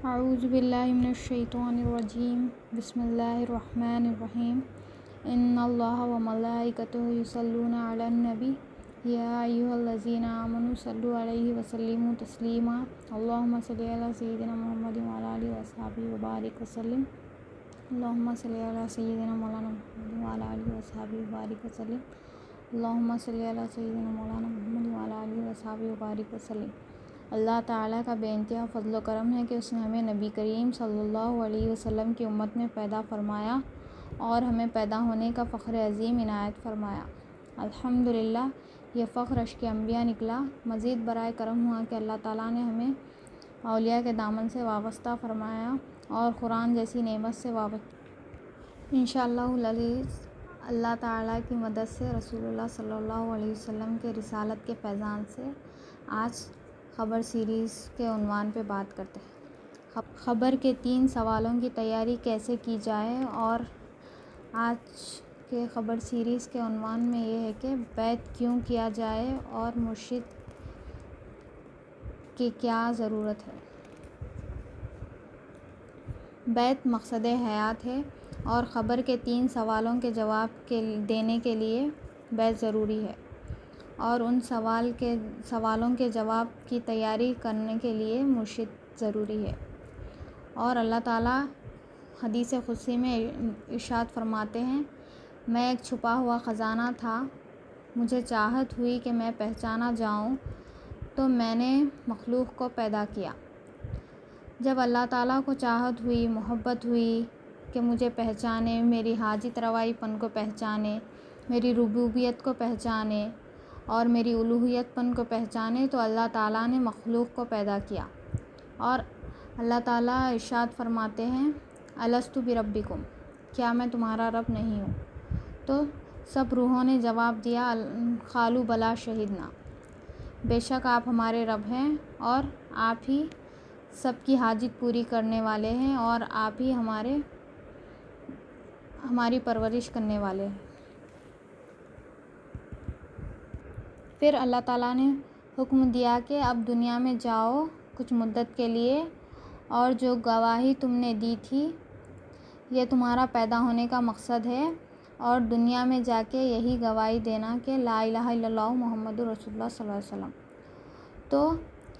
اعوذ باللہ من الشیطان الرجیم بسم اللہ الرحمن الرحیم ان اللہ وملائکتہ یصلون علی النبی یا ایھا الذین آمنوا صلوا علیہ وسلموا تسلیما اللہم صلی علی سیدنا محمد وعلی آلہ وصحبہ وبارک وسلم اللہم صلی علی سیدنا مولانا محمد وعلی آلہ وصحبہ وبارک وسلم اللہم صلی علی سیدنا مولانا محمد وعلی آلہ وصحبہ وبارک وسلم۔ اللہ تعالیٰ کا بے انتہا فضل و کرم ہے کہ اس نے ہمیں نبی کریم صلی اللہ علیہ وسلم کی امت میں پیدا فرمایا اور ہمیں پیدا ہونے کا فخر عظیم عنایت فرمایا۔ الحمدللہ، یہ فخر اشک انبیاء نکلا۔ مزید برائے کرم ہوا کہ اللہ تعالیٰ نے ہمیں اولیاء کے دامن سے وابستہ فرمایا اور قرآن جیسی نعمت سے وابستہ۔ انشاءاللہ العزیز اللہ تعالیٰ کی مدد سے رسول اللہ صلی اللہ علیہ وسلم کے رسالت کے فیضان سے آج خبر سیریز کے عنوان پہ بات کرتے ہیں۔ خبر کے 3 سوالوں کی تیاری کیسے کی جائے، اور آج کے خبر سیریز کے عنوان میں یہ ہے کہ بیعت کیوں کیا جائے اور مرشد کی کیا ضرورت ہے۔ بیعت مقصد حیات ہے اور خبر کے 3 سوالوں کے جواب دینے کے لیے بیعت ضروری ہے، اور ان سوالوں کے جواب کی تیاری کرنے کے لیے مرشد ضروری ہے۔ اور اللہ تعالیٰ حدیث قدسی میں ارشاد فرماتے ہیں، میں ایک چھپا ہوا خزانہ تھا، مجھے چاہت ہوئی کہ میں پہچانا جاؤں تو میں نے مخلوق کو پیدا کیا۔ جب اللہ تعالیٰ کو چاہت ہوئی، محبت ہوئی کہ مجھے پہچانے، میری حاجت روائی پن کو پہچانے، میری ربوبیت کو پہچانے اور میری الوہیت پن کو پہچانے، تو اللہ تعالیٰ نے مخلوق کو پیدا کیا۔ اور اللہ تعالیٰ ارشاد فرماتے ہیں، الستُ بربکم، کیا میں تمہارا رب نہیں ہوں؟ تو سب روحوں نے جواب دیا، قالوا بلی شہدنا، بے شک آپ ہمارے رب ہیں اور آپ ہی سب کی حاجت پوری کرنے والے ہیں اور آپ ہی ہماری پرورش کرنے والے ہیں۔ پھر اللہ تعالیٰ نے حکم دیا کہ اب دنیا میں جاؤ کچھ مدت کے لیے، اور جو گواہی تم نے دی تھی یہ تمہارا پیدا ہونے کا مقصد ہے، اور دنیا میں جا کے یہی گواہی دینا کہ لا الہ الا اللہ محمد رسول اللہ صلی اللہ علیہ وسلم۔ تو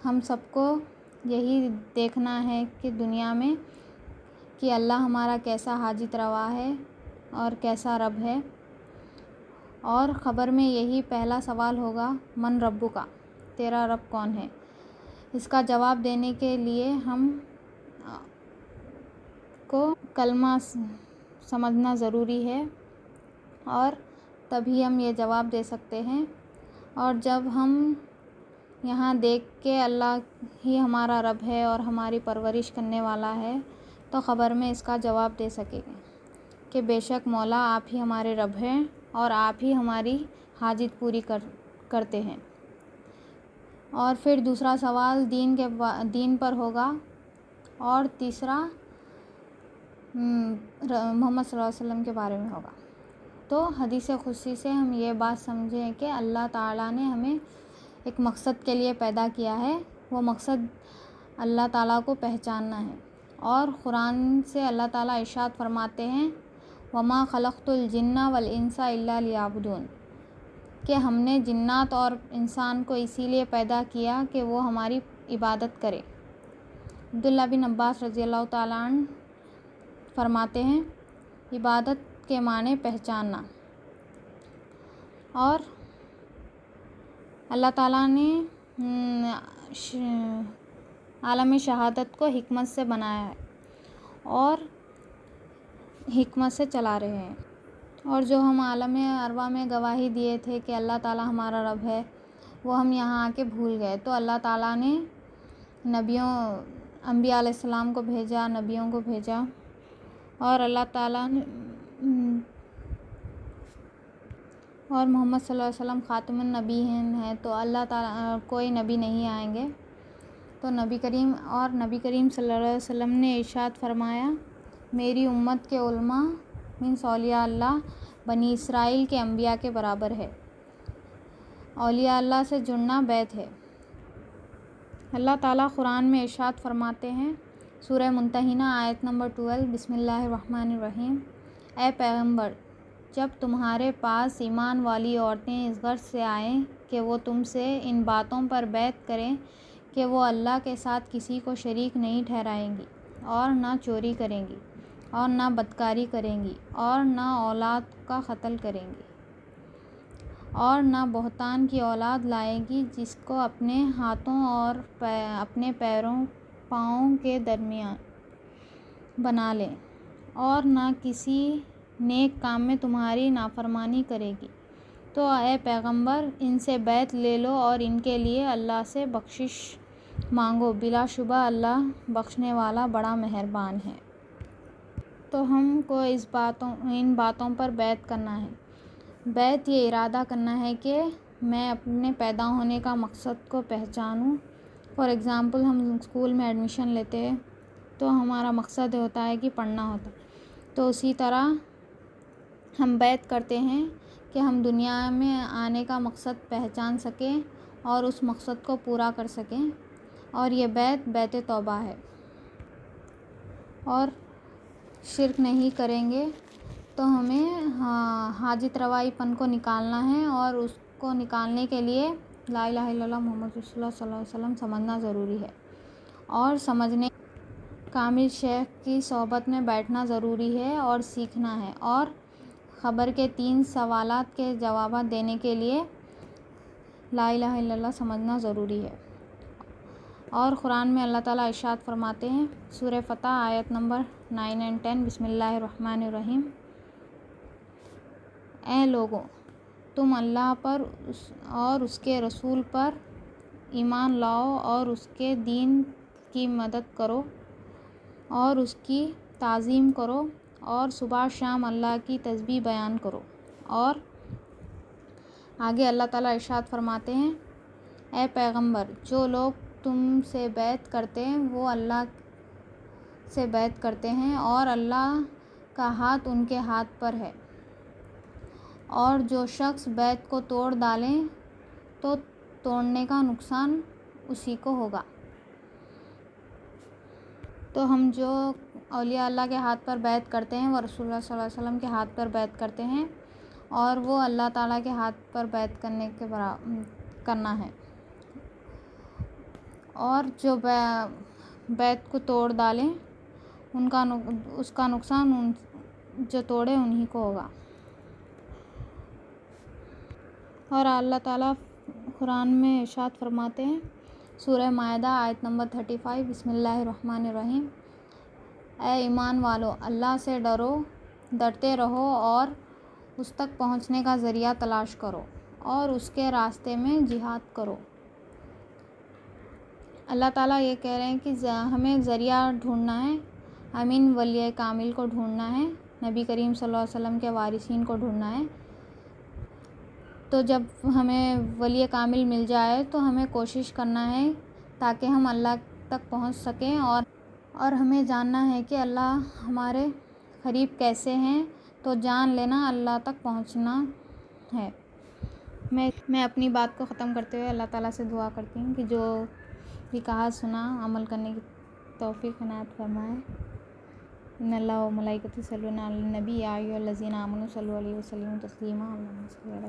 ہم سب کو یہی دیکھنا ہے کہ دنیا میں کہ اللہ ہمارا کیسا حاجت روا ہے اور کیسا رب ہے۔ اور خبر میں یہی پہلا سوال ہوگا، من ربک، تیرا رب کون ہے؟ اس کا جواب دینے کے لیے ہم کو کلمہ سمجھنا ضروری ہے، اور تبھی ہم یہ جواب دے سکتے ہیں۔ اور جب ہم یہاں دیکھ کے اللہ ہی ہمارا رب ہے اور ہماری پرورش کرنے والا ہے، تو خبر میں اس کا جواب دے سکیں گے کہ بے شک مولا آپ ہی ہمارے رب ہیں اور آپ ہی ہماری حاجت پوری کرتے ہیں۔ اور پھر دوسرا سوال دین پر ہوگا، اور تیسرا محمد صلی اللہ علیہ وسلم کے بارے میں ہوگا۔ تو حدیث قدسی سے ہم یہ بات سمجھیں کہ اللہ تعالیٰ نے ہمیں ایک مقصد کے لیے پیدا کیا ہے، وہ مقصد اللہ تعالیٰ کو پہچاننا ہے۔ اور قرآن سے اللہ تعالیٰ ارشاد فرماتے ہیں، وَمَا خَلَقْتُ الْجِنَّ وَالْإِنسَ إِلَّا لِيَعْبُدُونِ، کہ ہم نے جنات اور انسان کو اسی لیے پیدا کیا کہ وہ ہماری عبادت کرے۔ عبداللہ بن عباس رضی اللہ تعالیٰ عنہ فرماتے ہیں، عبادت کے معنی پہچاننا۔ اور اللہ تعالیٰ نے عالم شہادت کو حکمت سے بنایا ہے اور حکمت سے چلا رہے ہیں۔ اور جو ہم عالم ارواح میں گواہی دیے تھے کہ اللہ تعالیٰ ہمارا رب ہے، وہ ہم یہاں آ کے بھول گئے، تو اللہ تعالیٰ نے انبیاء علیہ السلام کو بھیجا، نبیوں کو بھیجا، اور اللہ تعالیٰ نے اور محمد صلی اللہ علیہ وسلم خاتم النبیین ہیں، تو اللہ تعالیٰ کوئی نبی نہیں آئیں گے، تو نبی کریم صلی اللہ علیہ وسلم نے ارشاد فرمایا، میری امت کے علماء من اولیاء اللہ بنی اسرائیل کے انبیاء کے برابر ہے۔ اولیاء اللہ سے جڑنا بیعت ہے۔ اللہ تعالیٰ قرآن میں ارشاد فرماتے ہیں، سورہ ممتحنہ آیت نمبر 12 بسم اللہ الرحمن الرحیم۔ اے پیغمبر، جب تمہارے پاس ایمان والی عورتیں اس غرض سے آئیں کہ وہ تم سے ان باتوں پر بیعت کریں کہ وہ اللہ کے ساتھ کسی کو شریک نہیں ٹھہرائیں گی، اور نہ چوری کریں گی، اور نہ بدکاری کریں گی، اور نہ اولاد کا قتل کریں گی، اور نہ بہتان کی اولاد لائیں گی جس کو اپنے ہاتھوں اور اپنے پاؤں کے درمیان بنا لیں، اور نہ کسی نیک کام میں تمہاری نافرمانی کرے گی، تو اے پیغمبر ان سے بیعت لے لو اور ان کے لیے اللہ سے بخشش مانگو، بلا شبہ اللہ بخشنے والا بڑا مہربان ہے۔ تو ہم کو ان باتوں پر بیعت کرنا ہے۔ بیعت یہ ارادہ کرنا ہے کہ میں اپنے پیدا ہونے کا مقصد کو پہچانوں۔ فار ایگزامپل ہم اسکول میں ایڈمیشن لیتے ہیں تو ہمارا مقصد ہوتا ہے کہ پڑھنا ہوتا ہے، تو اسی طرح ہم بیعت کرتے ہیں کہ ہم دنیا میں آنے کا مقصد پہچان سکیں اور اس مقصد کو پورا کر سکیں، اور یہ بیعت توبہ ہے۔ اور شرک نہیں کریں گے تو ہمیں حاجت روائی پن کو نکالنا ہے، اور اس کو نکالنے کے لیے لا الہ الا اللہ محمد رسول اللہ صلی اللہ علیہ وسلم سمجھنا ضروری ہے، اور سمجھنے کامل شیخ کی صحبت میں بیٹھنا ضروری ہے اور سیکھنا ہے، اور خبر کے 3 سوالات کے جوابات دینے کے لیے لا الہ الا اللہ سمجھنا ضروری ہے۔ اور قرآن میں اللہ تعالیٰ ارشاد فرماتے ہیں، سورہ فتح آیت نمبر 9 اور 10 بسم اللہ الرحمن الرحیم۔ اے لوگو، تم اللہ پر اور اس کے رسول پر ایمان لاؤ اور اس کے دین کی مدد کرو اور اس کی تعظیم کرو، اور صبح شام اللہ کی تسبیح بیان کرو۔ اور آگے اللہ تعالیٰ ارشاد فرماتے ہیں، اے پیغمبر، جو لوگ تم سے بیعت کرتے ہیں وہ اللہ سے بیعت کرتے ہیں اور اللہ کا ہاتھ ان کے ہاتھ پر ہے، اور جو شخص بیعت کو توڑ ڈالے تو توڑنے کا نقصان اسی کو ہوگا۔ تو ہم جو اولیاء اللہ کے ہاتھ پر بیعت کرتے ہیں وہ رسول اللہ صلی اللہ علیہ وسلم کے ہاتھ پر بیعت کرتے ہیں، اور وہ اللہ تعالیٰ کے ہاتھ پر بیعت کرنا ہے، اور جو بیعت کو توڑ ڈالیں اس کا نقصان جو توڑے انہی کو ہوگا۔ اور اللہ تعالیٰ قرآن میں ارشاد فرماتے ہیں، سورہ مائدہ آیت نمبر 35 بسم اللہ الرحمن الرحیم۔ اے ایمان والو، اللہ سے ڈرتے رہو اور اس تک پہنچنے کا ذریعہ تلاش کرو اور اس کے راستے میں جہاد کرو۔ اللہ تعالیٰ یہ کہہ رہے ہیں کہ ہمیں ذریعہ ڈھونڈنا ہے، ہمیں ولی کامل کو ڈھونڈنا ہے، نبی کریم صلی اللہ علیہ وسلم کے وارثین کو ڈھونڈنا ہے۔ تو جب ہمیں ولی کامل مل جائے تو ہمیں کوشش کرنا ہے تاکہ ہم اللہ تک پہنچ سکیں، اور ہمیں جاننا ہے کہ اللہ ہمارے قریب کیسے ہیں، تو جان لینا اللہ تک پہنچنا ہے۔ میں اپنی بات کو ختم کرتے ہوئے اللہ تعالیٰ سے دعا کرتی ہوں کہ جو بھی کہا سنا عمل کرنے کی توفیق عنایت فرمائے۔ ان اللہ و ملائکتہ یصلون علی النبی یا ایھا الذین آمنوا صلوا علیہ وسلموا تسلیما۔ اللہم صل علی